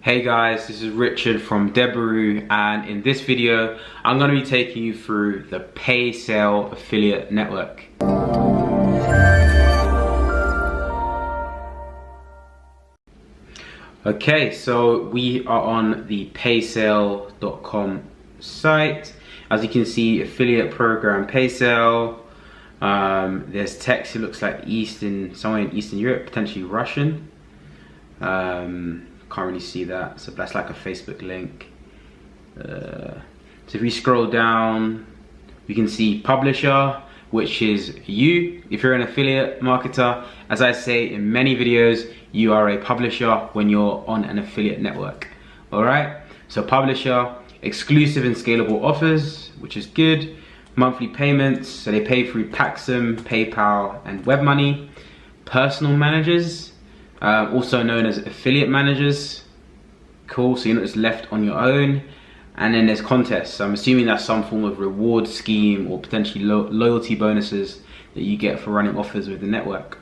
Hey guys, this is Richard from Debaroo, and in this video I'm going to be taking you through the Paysale affiliate network. Okay, so we are on the paysale.com site. As you can see, affiliate program Paysale. There's text, it looks like somewhere in Eastern Europe, potentially Russian. Can't really see that, so that's like a Facebook link. So if we scroll down, we can see publisher, which is you. If you're an affiliate marketer, as I say in many videos, you are a publisher when you're on an affiliate network. All right, so publisher, exclusive and scalable offers, which is good. Monthly payments, so they pay through Paxum, PayPal, and WebMoney. Personal managers, also known as affiliate managers. Cool, so you're not just left on your own. And then there's contests. So I'm assuming that's some form of reward scheme or potentially loyalty bonuses that you get for running offers with the network.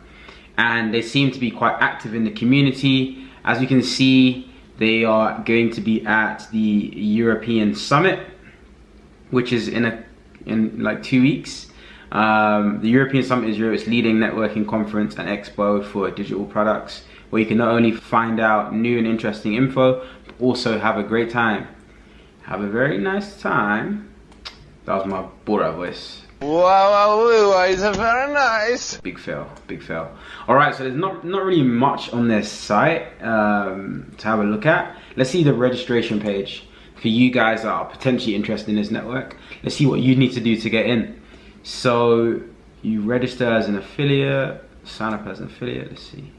And they seem to be quite active in the community. As you can see, they are going to be at the European Summit, which is in like 2 weeks. The European Summit is Europe's leading networking conference and expo for digital products, where you can not only find out new and interesting info, but also have a great time. Have a very nice time. That was my Bora voice. Wow, it's very nice. Big fail, big fail. All right, so there's not really much on this site to have a look at. Let's see the registration page for you guys that are potentially interested in this network. Let's see what you need to do to get in. So you register as an affiliate, sign up as an affiliate, let's see.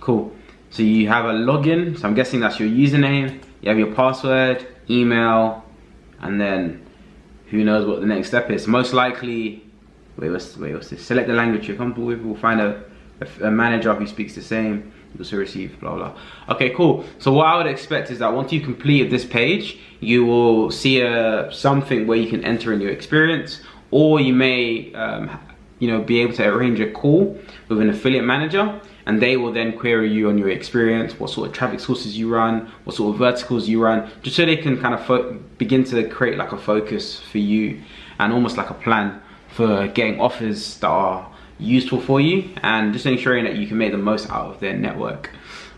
Cool, so you have a login, so I'm guessing that's your username. You have your password, email, and then who knows what the next step is. Most likely, what's this? Select the language you're comfortable with. We'll find a manager who speaks the same. You'll also receive blah blah. Okay, cool. So what I would expect is that once you complete this page, you will see something where you can enter in your experience, or you may be able to arrange a call with an affiliate manager, and they will then query you on your experience, what sort of traffic sources you run, what sort of verticals you run, just so they can kind of begin to create like a focus for you and almost like a plan for getting offers that are useful for you, and just ensuring that you can make the most out of their network.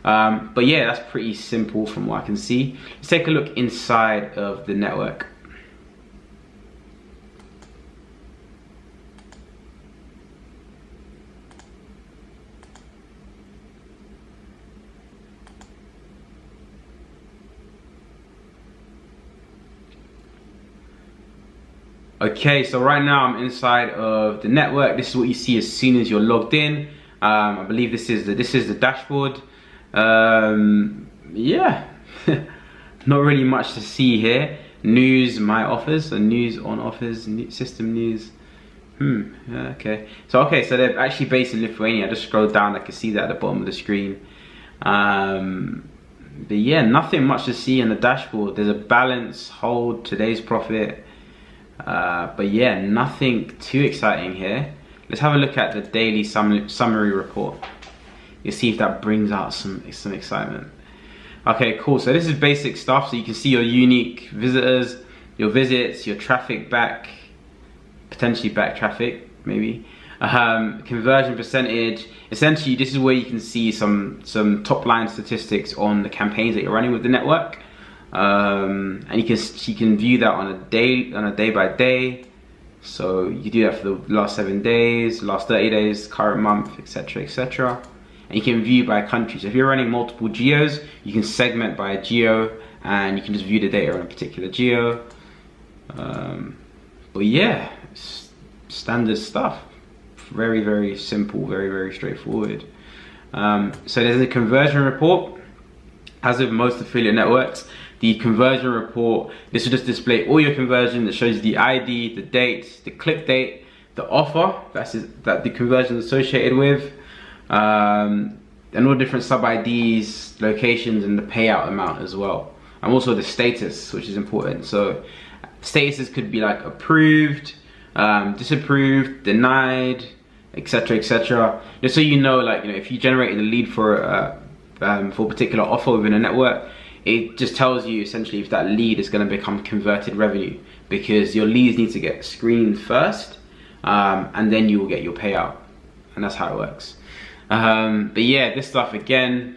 But yeah, that's pretty simple from what I can see. Let's take a look inside of the network. Okay, so right now I'm inside of the network. This is what you see as soon as you're logged in. I believe this is the dashboard. Yeah, not really much to see here. News, my offers, so news on offers, system news. Okay, so they're actually based in Lithuania. I just scrolled down, I can see that at the bottom of the screen. But yeah, nothing much to see in the dashboard. There's a balance, hold, today's profit. But yeah, nothing too exciting here. Let's have a look at the daily summary report. You'll see if that brings out some excitement. Okay, cool. So this is basic stuff. So you can see your unique visitors, your visits, your traffic back, potentially back traffic, maybe. Conversion percentage. Essentially, this is where you can see some top line statistics on the campaigns that you're running with the network. And you can view that on a day by day. So you do that for the last 7 days, last 30 days, current month, etc., etc. And you can view by country. So if you're running multiple geos, you can segment by a geo, and you can just view the data on a particular geo. But yeah, standard stuff. Very, very simple, very, very straightforward. So there's a conversion report. As with most affiliate networks, the conversion report, this will just display all your conversion. That shows you the ID, the date, the click date, the offer that the conversion is associated with, and all different sub IDs, locations, and the payout amount as well, and also the status, which is important. So statuses could be like approved, disapproved, denied, etc., etc. Just so you know, if you generated a lead for for a particular offer within a network, it just tells you essentially if that lead is going to become converted revenue, because your leads need to get screened first, and then you will get your payout, and that's how it works. But yeah, this stuff again,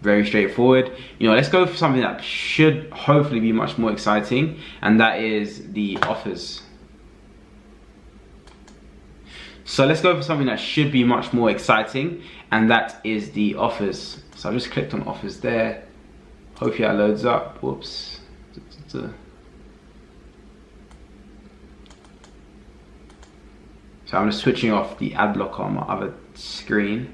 very straightforward. You know, let's go for something that should hopefully be much more exciting, and that is the offers. So let's go for something that should be much more exciting, and that is the offers. So I just clicked on offers there. Hopefully that loads up. Whoops. So I'm just switching off the ad blocker on my other screen,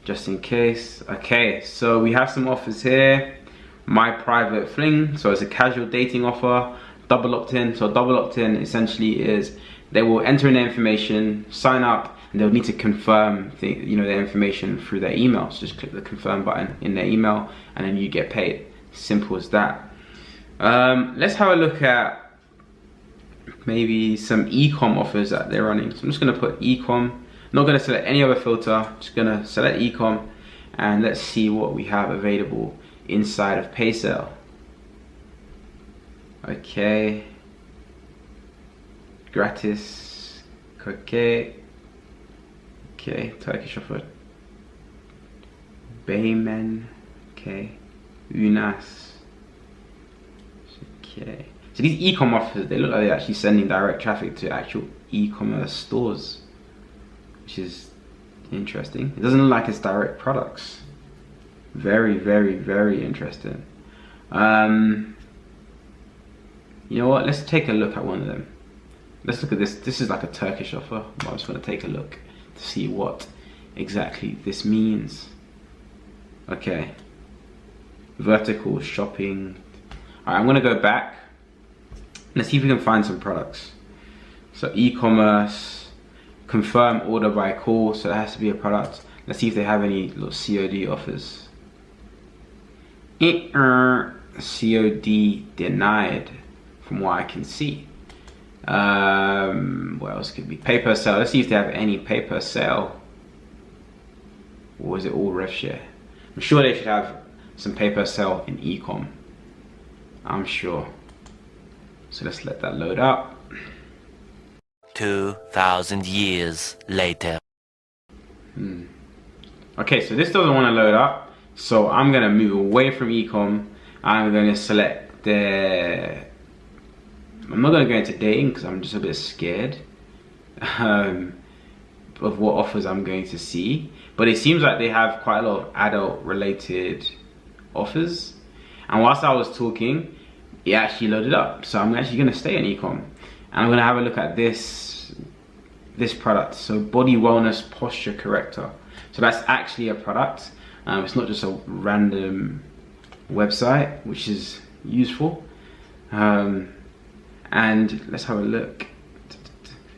just in case. Okay, so we have some offers here. My private fling, so it's a casual dating offer. Double opt-in. So double opt-in essentially is they will enter in their information, sign up, and they'll need to confirm their information through their email. So just click the confirm button in their email, and then you get paid. Simple as that. Let's have a look at maybe some Eecom offers that they're running. So I'm just going to put Eecom. Not going to select any other filter. Just going to select Eecom, and let's see what we have available inside of Paysale. Okay. Gratis. Okay. Okay. Turkish offer. Baymen. Okay. Unas. Okay. So these e-com offers, they look like they're actually sending direct traffic to actual e-commerce stores, which is interesting. It doesn't look like it's direct products. Very, very, very interesting. You know what? Let's take a look at one of them. Let's look at this. This is like a Turkish offer, but I'm just going to take a look to see what exactly this means. Okay. Vertical shopping. Alright, I'm going to go back. Let's see if we can find some products. So e-commerce, confirm order by call, so that has to be a product. Let's see if they have any little COD offers. COD denied from what I can see. What else could be? Pay per sale. Let's see if they have any pay per sale. Or is it all rev share? I'm sure they should have some pay per sale in Eecom. I'm sure. So let's let that load up. 2,000 years later. Okay, so this doesn't want to load up. So I'm going to move away from Eecom. I'm going to select the... I'm not going to go into dating because I'm just a bit scared of what offers I'm going to see. But it seems like they have quite a lot of adult related offers. And whilst I was talking, it actually loaded up. So I'm actually going to stay in Eecom. And I'm going to have a look at this product. So body wellness posture corrector. So that's actually a product. It's not just a random website, which is useful. And let's have a look.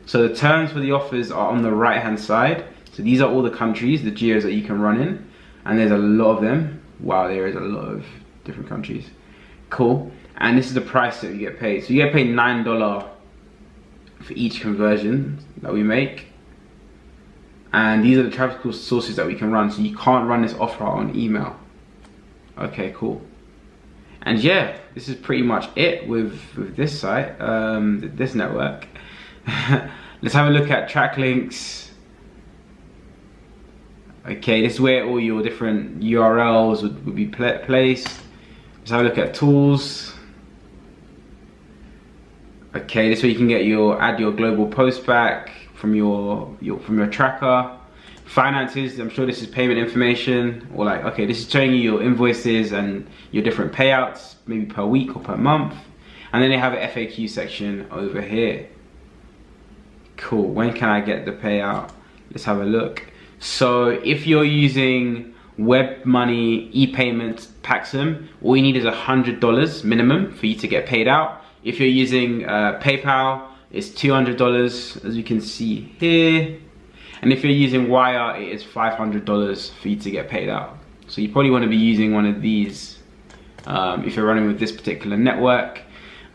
So the terms for the offers are on the right hand side. So these are all the countries, the geos that you can run in. And there's a lot of them. Wow, there is a lot of different countries. Cool. And this is the price that you get paid. So you get paid $9 for each conversion that we make. And these are the traffic sources that we can run. So you can't run this offer on email. Okay, cool. And yeah, this is pretty much it with this site, this network. Let's have a look at track links. Okay, this is where all your different URLs would be placed. Let's have a look at tools. Okay, this is where you can get add your global post back from your tracker. Finances, I'm sure this is payment information, or like, okay, this is showing you your invoices and your different payouts, maybe per week or per month. And then they have an FAQ section over here. Cool, when can I get the payout? Let's have a look. So if you're using web money, e-payment, Paxum, all you need is $100 minimum for you to get paid out. If you're using PayPal, it's $200, as you can see here. And if you're using Wire, it is $500 for you to get paid out. So you probably want to be using one of these if you're running with this particular network.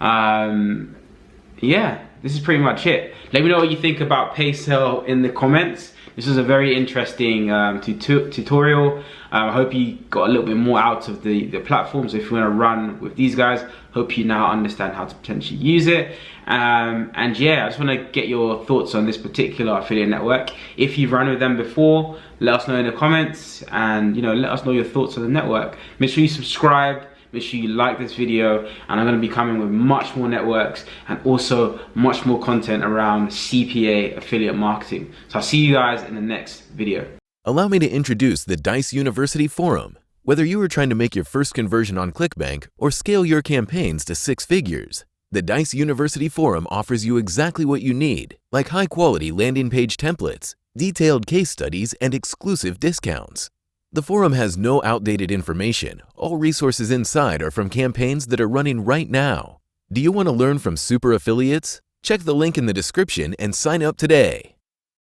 Yeah, this is pretty much it. Let me know what you think about Paysale in the comments. this was a very interesting tutorial. I hope you got a little bit more out of the platform. So if you want to run with these guys, hope you now understand how to potentially use it. And yeah, I just want to get your thoughts on this particular affiliate network. If you've run with them before, let us know in the comments, and let us know your thoughts on the network. Make sure you subscribe. Make sure you like this video, and I'm going to be coming with much more networks and also much more content around CPA affiliate marketing. So I'll see you guys in the next video. Allow me to introduce the Dijs University Forum. Whether you are trying to make your first conversion on ClickBank or scale your campaigns to 6 figures, the Dijs University Forum offers you exactly what you need, like high-quality landing page templates, detailed case studies, and exclusive discounts. The forum has no outdated information. All resources inside are from campaigns that are running right now. Do you want to learn from super affiliates? Check the link in the description and sign up today.